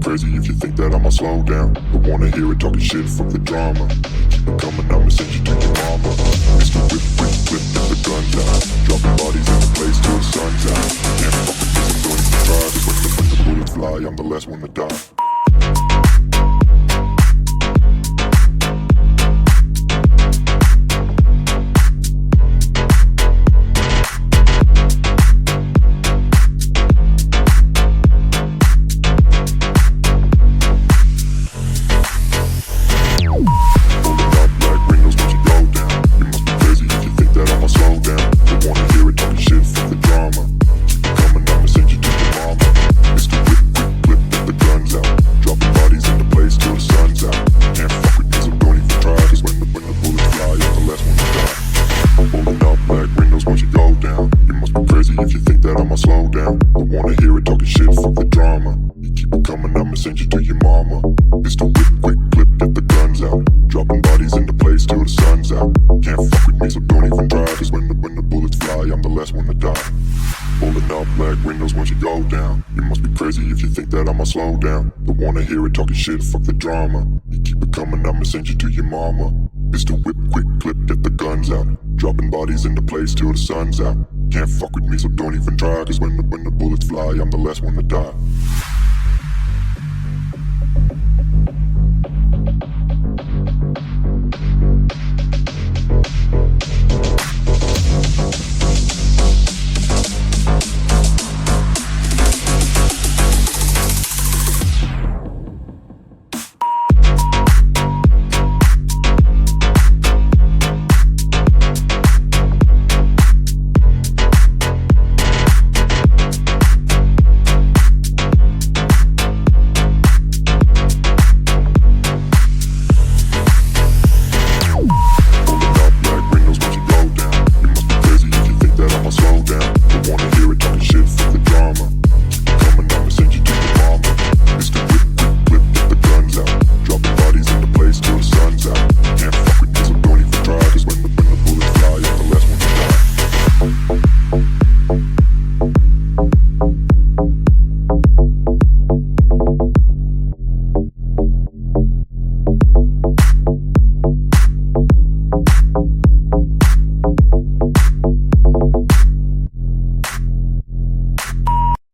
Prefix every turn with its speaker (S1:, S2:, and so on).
S1: crazy if you think that I'ma slow down. But wanna hear it talking shit, fuck the drama. Keep it coming, I'ma send you to your mama. Mr. Whip, whip, whip, get the guns out. Dropping bodies in the place till the sun's out. Can't fuck with this, I'm going to try. Cause when the bullets fly, I'm the last one to die. If you think that I'ma slow down, I wanna hear it talking shit, fuck the drama. You keep it coming, I'ma send you to your mama. Pistol whip, quick clip, get the guns out. Dropping bodies into place till the sun's out. Can't fuck with me, so don't even try. Cause when the bullets fly, I'm the last one to die. Pulling up black windows once you go down. You must be crazy if you think that I'ma slow down. I wanna hear it talking shit, fuck the drama. You keep it coming, I'ma send you to your mama. Pistol whip, quick clip, get the guns out. Dropping bodies into place till the sun's out. Can't fuck with me, so don't even try. Cause when the bullets fly, I'm the last one to die.